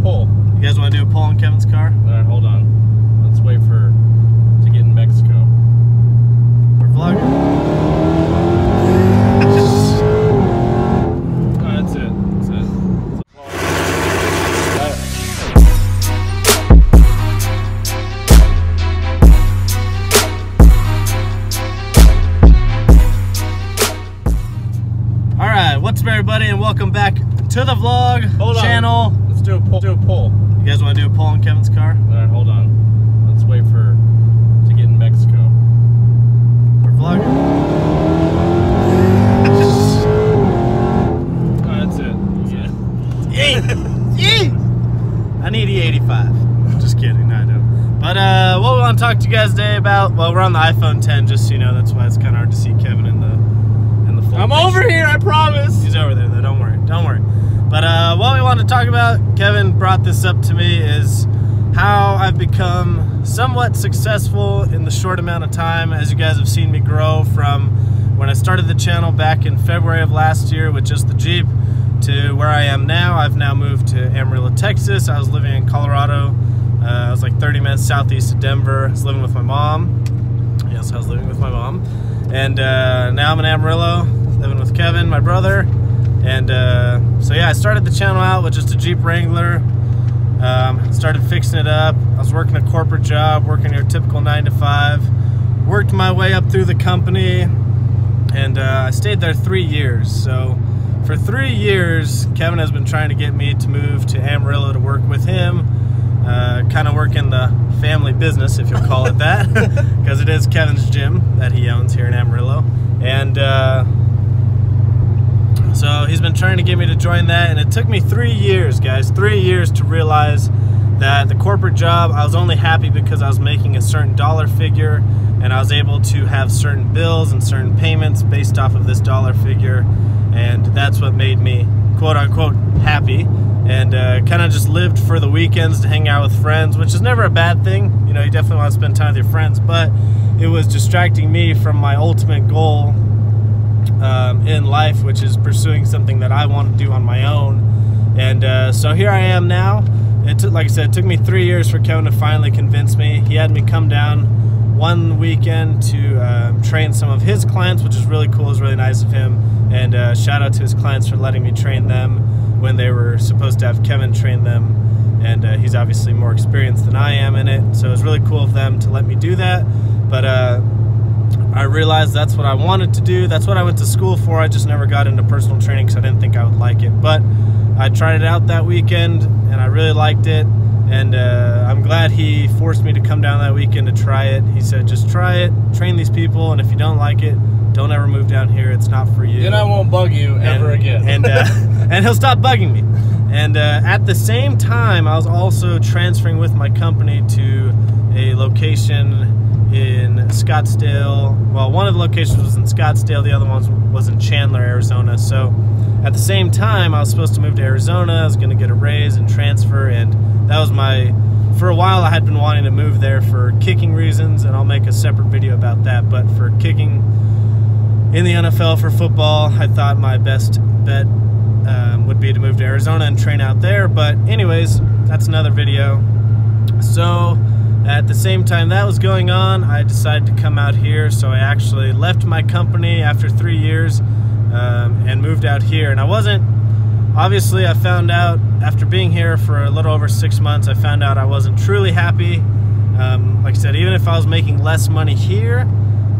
pull. You guys want to do a pull on Kevin's car? Alright, hold on. Let's wait for to get in Mexico. We're vlogging. Oh, that's it. That's it. Alright, what's up everybody and welcome back to the vlog channel. Let's do a pull. You guys want to do a pull on Kevin's car? Alright, hold on. Let's wait for to get in Mexico. We're vlogging. Oh, that's it. That's it. I need E85. Just kidding, I know. But what we want to talk to you guys today about, well, we're on the iPhone 10, just so you know, that's why it's kind of hard to see Kevin in the full I'm picture. over here, I promise. He's over there though, don't worry. But what we want to talk about, Kevin brought this up to me, is how I've become somewhat successful in the short amount of time. As you guys have seen me grow from when I started the channel back in February of last year with just the Jeep to where I am now. I've now moved to Amarillo, Texas. I was living in Colorado. I was like 30 minutes southeast of Denver. I was living with my mom. Yes, I was living with my mom. And now I'm in Amarillo, living with Kevin, my brother. And so yeah, I started the channel out with just a Jeep Wrangler. Started fixing it up. I was working a corporate job, working your typical 9 to 5. Worked my way up through the company, and I stayed there 3 years. So for 3 years, Kevin has been trying to get me to move to Amarillo to work with him. Kind of work in the family business, if you'll call it that, because it is Kevin's gym that he owns here in Amarillo. And so he's been trying to get me to join that, and it took me 3 years, guys, 3 years to realize that the corporate job, I was only happy because I was making a certain dollar figure, and I was able to have certain bills and certain payments based off of this dollar figure, and that's what made me quote-unquote happy. And kind of just lived for the weekends to hang out with friends, which is never a bad thing. You know, you definitely want to spend time with your friends, but it was distracting me from my ultimate goal in life, which is pursuing something that I want to do on my own. And so here I am now. It took, like I said, it took me 3 years for Kevin to finally convince me. He had me come down one weekend to train some of his clients, which is really cool. It was really nice of him. And shout out to his clients for letting me train them when they were supposed to have Kevin train them. And he's obviously more experienced than I am in it. So it was really cool of them to let me do that. But I realized that's what I wanted to do. That's what I went to school for. I just never got into personal training because I didn't think I would like it. But I tried it out that weekend, and I really liked it. And I'm glad he forced me to come down that weekend to try it. He said, just try it, train these people, and if you don't like it, don't ever move down here. It's not for you. Then I won't bug you ever again. And he'll stop bugging me. And at the same time, I was also transferring with my company to a location in Scottsdale. Well, one of the locations was in Scottsdale, the other one was in Chandler, Arizona. So at the same time, I was supposed to move to Arizona. I was going to get a raise and transfer, and that was for a while I had been wanting to move there for kicking reasons, and I'll make a separate video about that. But for kicking in the NFL for football, I thought my best bet would be to move to Arizona and train out there. But anyways, that's another video. So at the same time that was going on, I decided to come out here. So I actually left my company after 3 years and moved out here. And I wasn't, obviously I found out after being here for a little over 6 months, I found out I wasn't truly happy. Like I said, even if I was making less money here,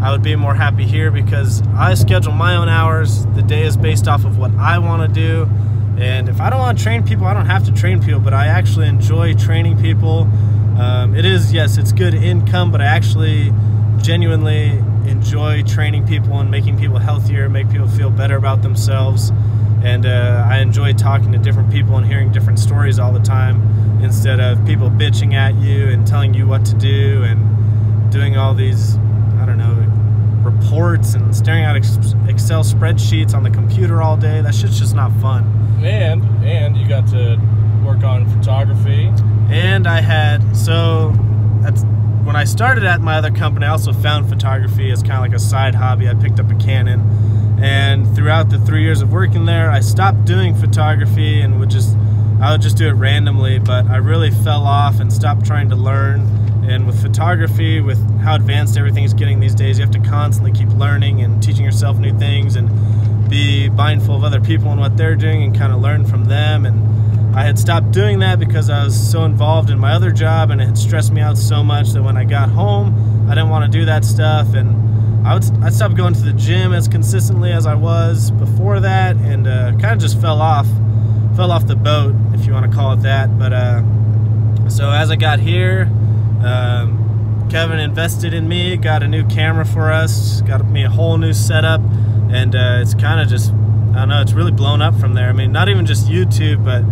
I would be more happy here because I schedule my own hours. The day is based off of what I want to do. And if I don't want to train people, I don't have to train people, but I actually enjoy training people. It is, yes, it's good income, but I actually genuinely enjoy training people and making people healthier, make people feel better about themselves. And I enjoy talking to different people and hearing different stories all the time instead of people bitching at you and telling you what to do and doing all these, I don't know, reports and staring at Excel spreadsheets on the computer all day. That shit's just not fun. And you got to work on photography. And I had, so that's when I started at my other company, I also found photography as kind of like a side hobby. I picked up a Canon, and throughout the 3 years of working there, I stopped doing photography and would just I would just do it randomly, but I really fell off and stopped trying to learn. And with photography, with how advanced everything's getting these days, you have to constantly keep learning and teaching yourself new things and be mindful of other people and what they're doing and kind of learn from them. And I had stopped doing that because I was so involved in my other job, and it had stressed me out so much that when I got home, I didn't want to do that stuff. And I stopped going to the gym as consistently as I was before that, and kind of just fell off the boat, if you want to call it that. But so as I got here, Kevin invested in me, got a new camera for us, got me a whole new setup, and it's kind of just, I don't know, it's really blown up from there. I mean, not even just YouTube, but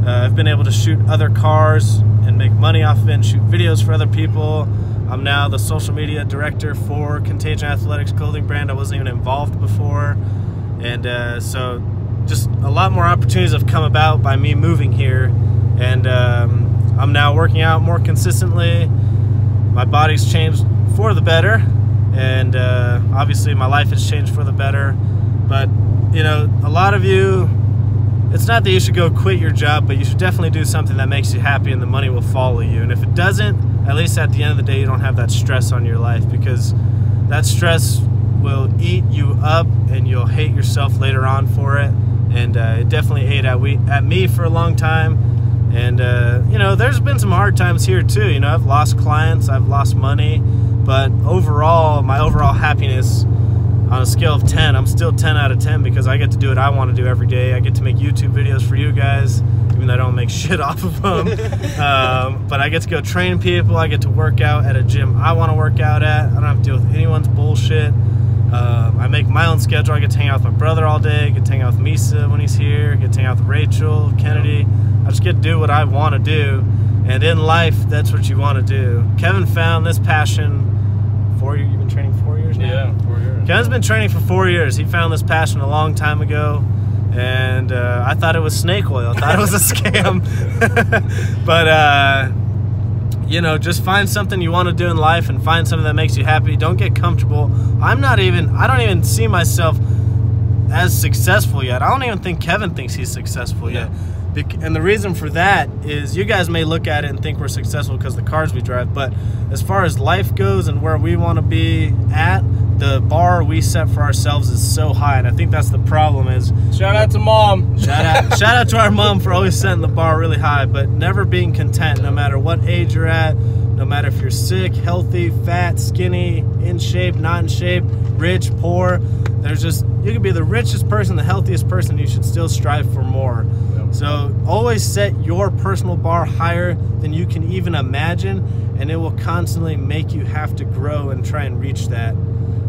I've been able to shoot other cars and make money off of it and shoot videos for other people. I'm now the social media director for Contagion Athletics clothing brand. I wasn't even involved before. And so just a lot more opportunities have come about by me moving here. And I'm now working out more consistently. My body's changed for the better. And obviously my life has changed for the better. But, you know, a lot of you, it's not that you should go quit your job, but you should definitely do something that makes you happy and the money will follow you. And if it doesn't, at least at the end of the day, you don't have that stress on your life, because that stress will eat you up and you'll hate yourself later on for it. And it definitely ate at me for a long time. And, you know, there's been some hard times here too. You know, I've lost clients, I've lost money, but overall, my overall happiness on a scale of 10, I'm still 10 out of 10 because I get to do what I want to do every day. I get to make YouTube videos for you guys, even though I don't make shit off of them. But I get to go train people. I get to work out at a gym I want to work out at. I don't have to deal with anyone's bullshit. I make my own schedule. I get to hang out with my brother all day. I get to hang out with Misa when he's here. I get to hang out with Rachel, Kennedy. I just get to do what I want to do. And in life, that's what you want to do. Kevin found this passion. You've been training 4 years now? Yeah, 4 years. Kevin's been training for 4 years. He found this passion a long time ago, and I thought it was snake oil. I thought it was a scam. But, you know, just find something you want to do in life and find something that makes you happy. Don't get comfortable. I don't even see myself as successful yet. I don't even think Kevin thinks he's successful yet. And the reason for that is you guys may look at it and think we're successful because of the cars we drive, but as far as life goes and where we want to be at, the bar we set for ourselves is so high, and I think that's the problem. Is shout out to Mom. Shout out to our mom for always setting the bar really high, but never being content no matter what age you're at, no matter if you're sick, healthy, fat, skinny, in shape, not in shape, rich, poor. There's just, you could be the richest person, the healthiest person, you should still strive for more. So always set your personal bar higher than you can even imagine, and it will constantly make you have to grow and try and reach that.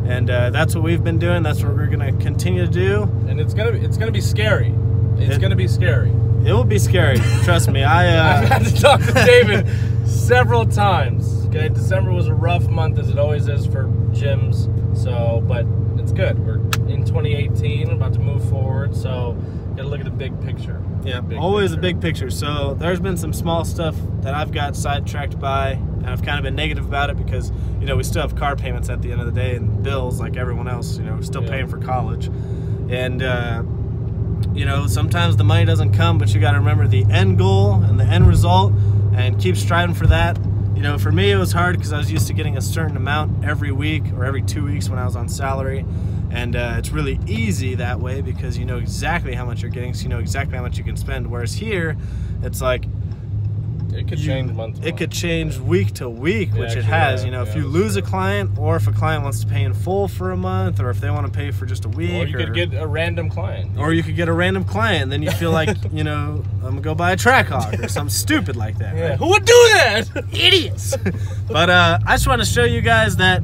And that's what we've been doing. That's what we're gonna continue to do. And it's gonna be scary. It's gonna be scary. It will be scary. Trust me. I've had to talk to David several times. Okay, December was a rough month, as it always is for gyms. So, but it's good. We're in 2018, about to move forward. So, gotta look at the big picture. Yeah, always a big picture. So there's been some small stuff that I've got sidetracked by, and I've kind of been negative about it because, you know, we still have car payments at the end of the day and bills like everyone else. You know, we're still paying for college, and you know, sometimes the money doesn't come, but you got to remember the end goal and the end result, and keep striving for that. You know, for me it was hard because I was used to getting a certain amount every week or every 2 weeks when I was on salary. And it's really easy that way because you know exactly how much you're getting, so you know exactly how much you can spend. Whereas here, it's like it could change month to month. It could change week to week, which it has. You know, if you lose a client, or if a client wants to pay in full for a month, or if they want to pay for just a week, or you could get a random client. Or you could get a random client, and then you feel like, you know, I'm gonna go buy a Trackhawk or something stupid like that. Yeah. Right? Who would do that? Idiots. But I just want to show you guys that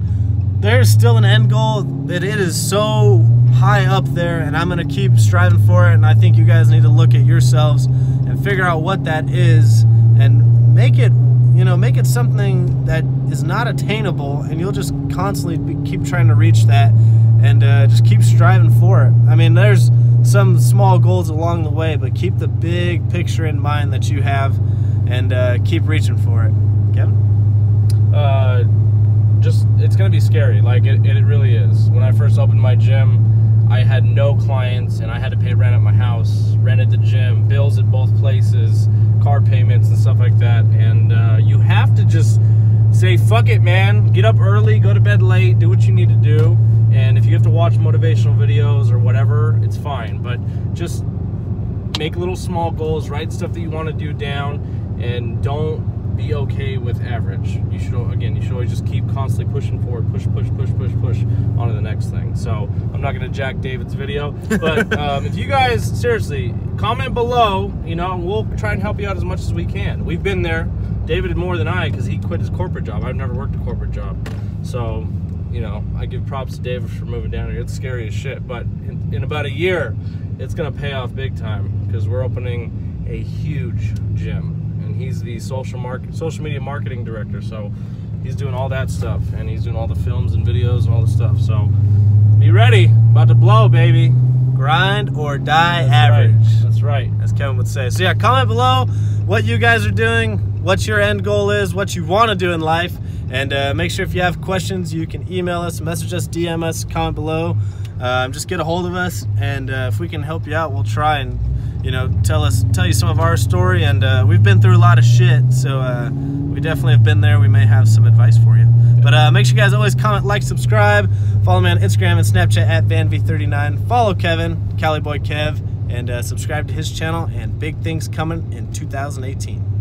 there's still an end goal, that it is so high up there, and I'm gonna keep striving for it. And I think you guys need to look at yourselves and figure out what that is, and make it, you know, make it something that is not attainable, and you'll just constantly keep trying to reach that, and just keep striving for it. I mean, there's some small goals along the way, but keep the big picture in mind that you have, and keep reaching for it. Kevin? Just, it's gonna be scary. Like it really is. When I first opened my gym, I had no clients and I had to pay rent at my house, rented the gym, bills at both places, car payments and stuff like that. And you have to just say, fuck it, man. Get up early, go to bed late, do what you need to do. And if you have to watch motivational videos or whatever, it's fine. But just make little small goals, write stuff that you want to do down, and don't be okay with average. You should always just keep constantly pushing forward, push on to the next thing. So I'm not going to jack David's video, but if you guys, seriously, comment below, you know, and we'll try and help you out as much as we can. We've been there. David did more than I, because he quit his corporate job. I've never worked a corporate job. So, you know, I give props to David for moving down here. It's scary as shit, but in about a year, it's going to pay off big time, because we're opening a huge gym. And he's the social media marketing director, so he's doing all that stuff, and he's doing all the films and videos and all the stuff. So be ready, about to blow, baby. Grind or die average. Right. That's right, as Kevin would say. So yeah, comment below what you guys are doing, what your end goal is, what you want to do in life, and make sure if you have questions, you can email us, message us, DM us, comment below. Just get a hold of us, and if we can help you out, we'll try and, you know, tell you some of our story. And we've been through a lot of shit, so we definitely have been there. We may have some advice for you. But make sure you guys always comment, like, subscribe. Follow me on Instagram and Snapchat at VanV39. Follow Kevin, CaliBoy Kev, and subscribe to his channel. And big things coming in 2018.